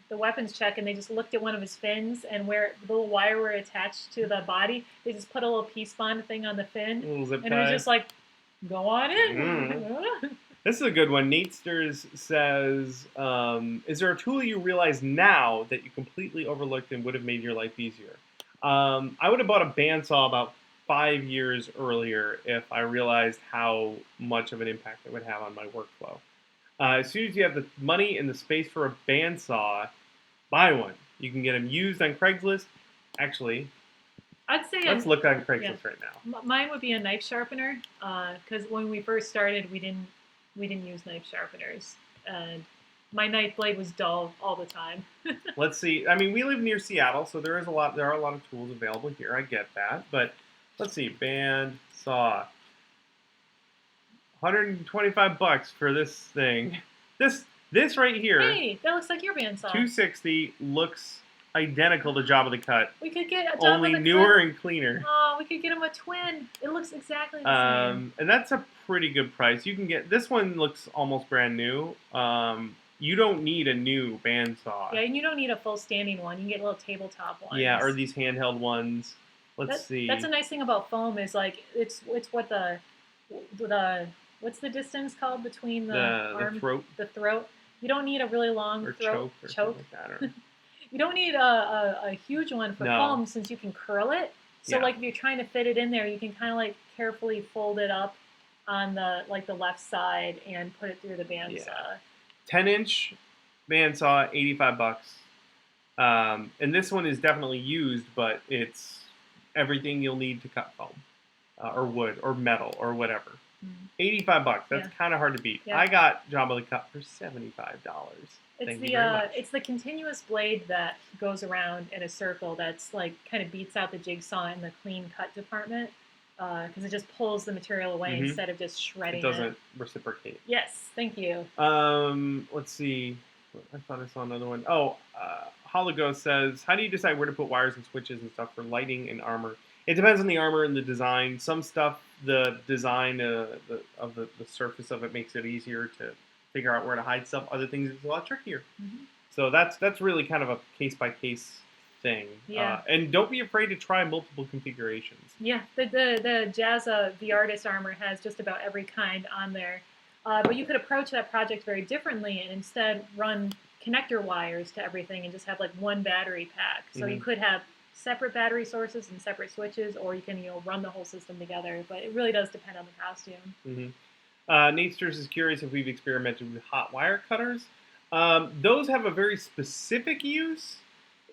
the weapons check, and they just looked at one of his fins, and where the little wire were attached to the body, they just put a little piece bond thing on the fin, and it was just like, go on in. This is a good one. Natesters says, is there a tool you realize now that you completely overlooked and would have made your life easier? I would have bought a bandsaw about 5 years earlier if I realized how much of an impact it would have on my workflow. As soon as you have the money and the space for a bandsaw, buy one. You can get them used on Craigslist. Actually, I'd say let's look on Craigslist right now. Mine would be a knife sharpener, because when we first started, we didn't use knife sharpeners, and my knife blade was dull all the time. Let's see. I mean, we live near Seattle, so there are a lot of tools available here. I get that, but let's see. Band saw, $125 for this thing. This right here. Hey, that looks like your bandsaw. $260 looks identical to Job of the Cut. We could get a Job only of the newer Cut. and cleaner. Oh, we could get him a twin. It looks exactly the same. And that's a pretty good price. You can get this one. Looks almost brand new. You don't need a new bandsaw. Yeah, and you don't need a full standing one. You can get little tabletop ones. Yeah, or these handheld ones. Let's see. That's a nice thing about foam is like it's what the what's the distance called between the arm, the throat. You don't need a really long or throat choke. Like that, or... You don't need a huge one for foam since you can curl it. So like if you're trying to fit it in there, you can kind of like carefully fold it up on the left side and put it through the bandsaw. Yeah. 10-inch bandsaw, $85. And this one is definitely used, but it's everything you'll need to cut foam, or wood, or metal, or whatever. $85. That's kind of hard to beat. Yeah. I got Job of the Cut for $75. It's the continuous blade that goes around in a circle that's like kind of beats out the jigsaw in the clean cut department, because it just pulls the material away instead of just shredding it. Doesn't reciprocate. Yes, thank you. Let's see. I thought I saw another one. Oh, Hologo says, how do you decide where to put wires and switches and stuff for lighting and armor? It depends on the armor and the design. Some stuff, the design of the surface of it makes it easier to figure out where to hide stuff. Other things, it's a lot trickier. So that's really kind of a case-by-case thing. Yeah. And don't be afraid to try multiple configurations. Yeah, the Jazza, the artist armor, has just about every kind on there. But you could approach that project very differently and instead run connector wires to everything and just have like one battery pack. So you could have separate battery sources and separate switches, or you can run the whole system together. But it really does depend on the costume. Nate Sturs is curious if we've experimented with hot wire cutters. Those have a very specific use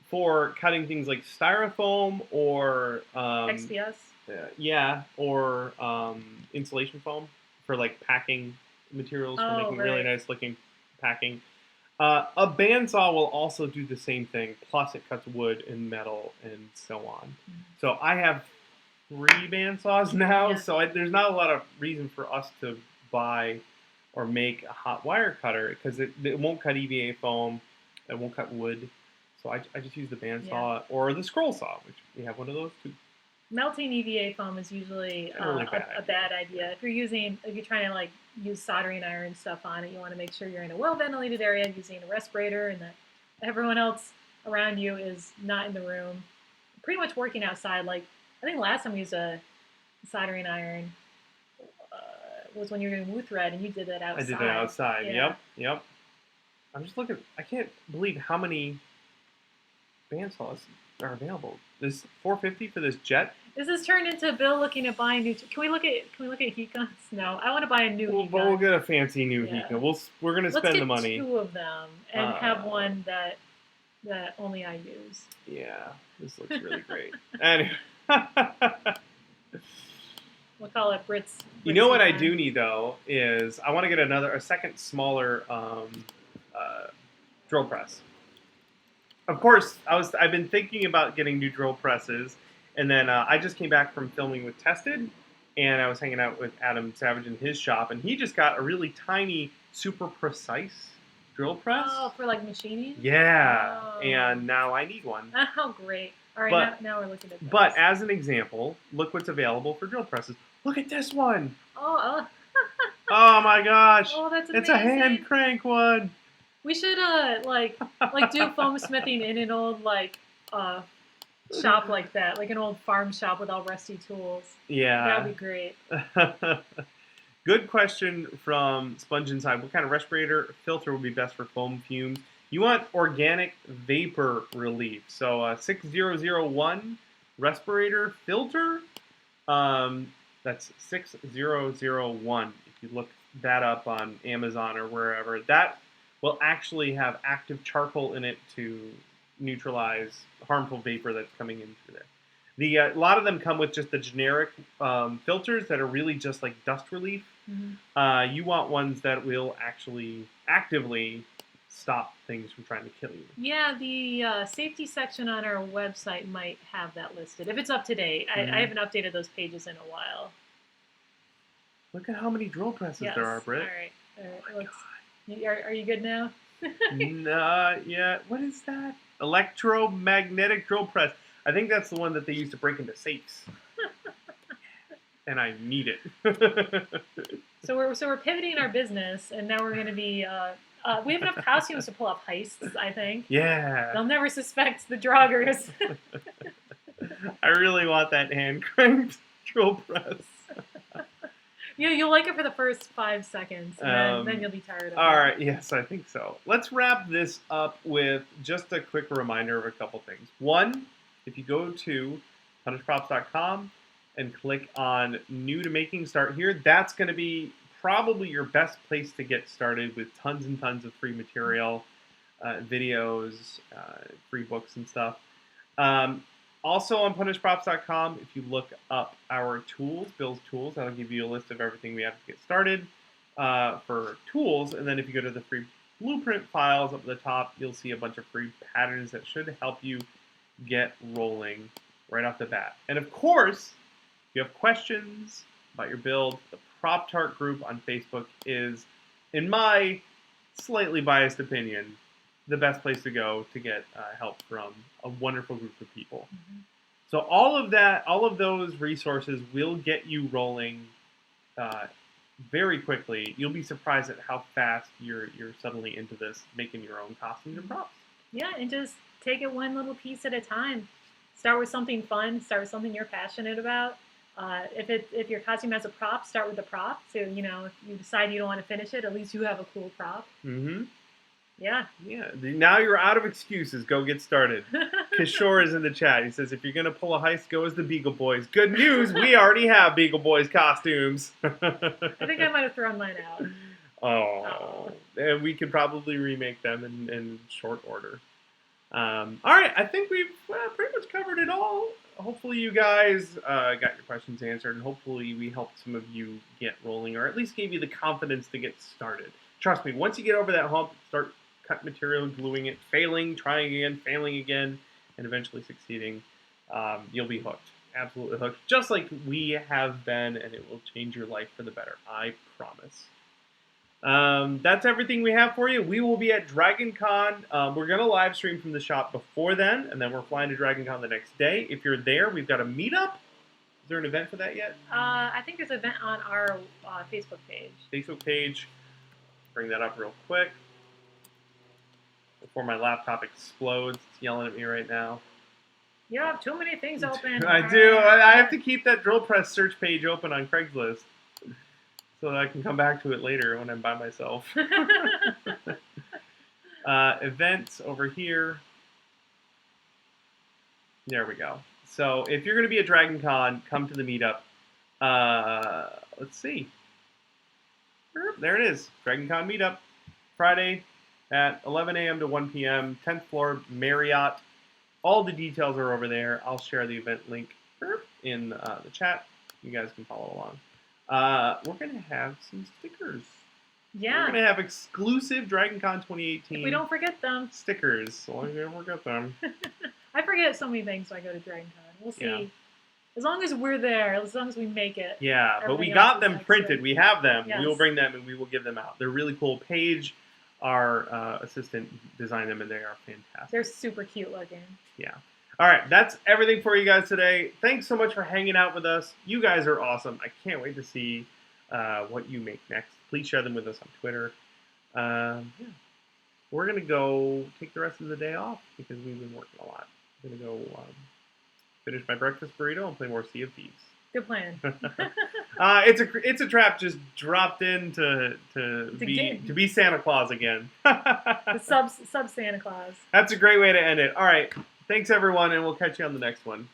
for cutting things like styrofoam or XPS. Or insulation foam for like packing materials, for making really nice looking packing. A bandsaw will also do the same thing, plus it cuts wood and metal and so on. So I have 3 bandsaws now, so there's not a lot of reason for us to buy or make a hot wire cutter because it won't cut EVA foam, it won't cut wood. So I just use the bandsaw or the scroll saw, which we have one of those too. Melting EVA foam is usually a bad idea. If you're trying to like use soldering iron stuff on it, you want to make sure you're in a well-ventilated area using a respirator and that everyone else around you is not in the room. Pretty much working outside. Like I think last time we used a soldering iron was when you were doing Woo Thread and you did that outside. I did it outside. Yep. I'm just looking. I can't believe how many bandsaws are available. This $450 for this jet. This has turned into Bill looking at buying new. Can we look at heat guns? No, I want to buy a new heat gun. We'll get a fancy new heat gun. We're gonna spend the money. Let's get 2 of them and have one that only I use. Yeah, this looks really great. Anyway. We'll call it Britt's. You know what I do need though is I want to get a second smaller drill press. Of course, I've been thinking about getting new drill presses, and then I just came back from filming with Tested, and I was hanging out with Adam Savage in his shop, and he just got a really tiny, super precise drill press. Oh, for like machining? Yeah, oh. And now I need one. Oh, great. All right, now we're looking at this. But as an example, look what's available for drill presses. Look at this one. Oh my gosh. Oh, that's amazing. It's a hand crank one. We should like do foam smithing in an old shop like that, like an old farm shop with all rusty tools. Yeah. That'd be great. Good question from Sponge Inside. What kind of respirator filter would be best for foam fumes? You want organic vapor relief. So 6001 respirator filter. That's 6001. If you look that up on Amazon or wherever, that will actually have active charcoal in it to neutralize harmful vapor that's coming in through there. A lot of them come with just the generic filters that are really just like dust relief. Mm-hmm. You want ones that will actually actively stop things from trying to kill you. Yeah, the safety section on our website might have that listed, if it's up to date. Mm-hmm. I haven't updated those pages in a while. Look at how many drill presses there are, Britt. All right. Oh my God. Are you good now? Yeah. What is that? Electromagnetic drill press. I think that's the one that they use to break into safes. And I need it. So we're pivoting our business, and now we're going to be. We have enough costumes to pull off heists, I think. Yeah. They'll never suspect the draggers. I really want that hand cranked drill press. Yeah, you'll like it for the first 5 seconds, and then you'll be tired of it. All right, yes, I think so. Let's wrap this up with just a quick reminder of a couple things. One, if you go to punishprops.com and click on New to Making, Start Here, that's going to be probably your best place to get started with tons and tons of free material, videos, free books and stuff. Also on punishprops.com, if you look up our tools, Bill's tools, that'll give you a list of everything we have to get started for tools. And then if you go to the free blueprint files up at the top, you'll see a bunch of free patterns that should help you get rolling right off the bat. And of course, if you have questions about your build, the Prop Tart group on Facebook is, in my slightly biased opinion, the best place to go to get help from a wonderful group of people. Mm-hmm. So all of those resources will get you rolling very quickly. You'll be surprised at how fast you're suddenly into this, making your own costumes and props. Yeah, and just take it one little piece at a time. Start with something fun. Start with something you're passionate about. If your costume has a prop, start with the prop. So, if you decide you don't want to finish it, at least you have a cool prop. Mm-hmm. Yeah. Yeah. Now you're out of excuses. Go get started. Kishore is in the chat. He says, if you're going to pull a heist, go as the Beagle Boys. Good news. We already have Beagle Boys costumes. I think I might have thrown mine out. Oh. And we could probably remake them in short order. All right. I think we've pretty much covered it all. Hopefully you guys got your questions answered, and hopefully we helped some of you get rolling, or at least gave you the confidence to get started. Trust me, once you get over that hump, start cut material, gluing it, failing, trying again, failing again, and eventually succeeding, you'll be hooked. Absolutely hooked. Just like we have been, and it will change your life for the better. I promise. That's everything we have for you. We will be at Dragon Con. We're going to live stream from the shop before then, and then we're flying to Dragon Con the next day. If you're there, we've got a meetup. Is there an event for that yet? I think there's an event on our Facebook page. Facebook page. Bring that up real quick before my laptop explodes. It's yelling at me right now. You have too many things open. I do. I have to keep that drill press search page open on Craigslist so that I can come back to it later when I'm by myself. Events over here. There we go. So if you're going to be at Dragon Con, come to the meetup. Let's see. There it is. Dragon Con meetup. Friday at 11 a.m. to 1 p.m. 10th floor Marriott. All the details are over there. I'll share the event link in the chat. You guys can follow along. We're going to have some stickers. Yeah. We're going to have exclusive Dragon Con 2018. If we don't forget them. Stickers. So long as we don't forget them. I forget so many things when I go to Dragon Con. We'll see. Yeah. As long as we're there, as long as we make it. Yeah, but we got them printed. We have them. Yes. We will bring them and we will give them out. They're really cool. Paige, our assistant, designed them and they are fantastic. They're super cute looking. Yeah. All right, that's everything for you guys today. Thanks so much for hanging out with us. You guys are awesome. I can't wait to see what you make next. Please share them with us on Twitter. Yeah. We're going to go take the rest of the day off because we've been working a lot. I'm going to go finish my breakfast burrito and play more Sea of Thieves. Good plan. It's a trap just dropped in to be Santa Claus again. The sub Santa Claus. That's a great way to end it. All right. Thanks, everyone, and we'll catch you on the next one.